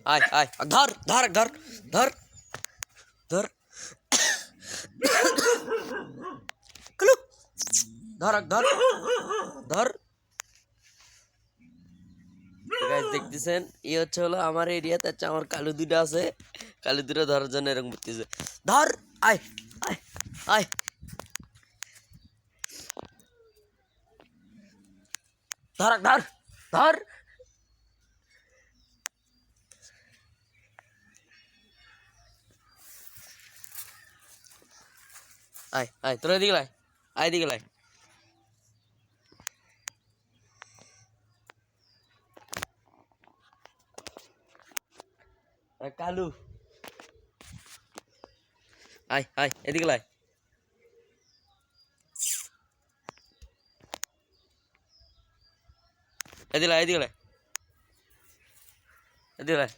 আয় আয় ধর ধর ধর ধর ধর কুলু ধর ধর ধর। গাইস দেখতেছেন এই হচ্ছে হলো আমার এরিয়াতে হচ্ছে আমার কালু দুটো আছে, কালু দুটো ধরার জন্য এরকম করতেছে। ধর আয় আয় আয় ধর ধর ধর। আয় আয় তোরা এদিকে লাই, আয় এদিকে লাই। কালু আয় আয় এদিকে লাই। এদিকে লাই, এদিকে লাই, এদিকে লাই।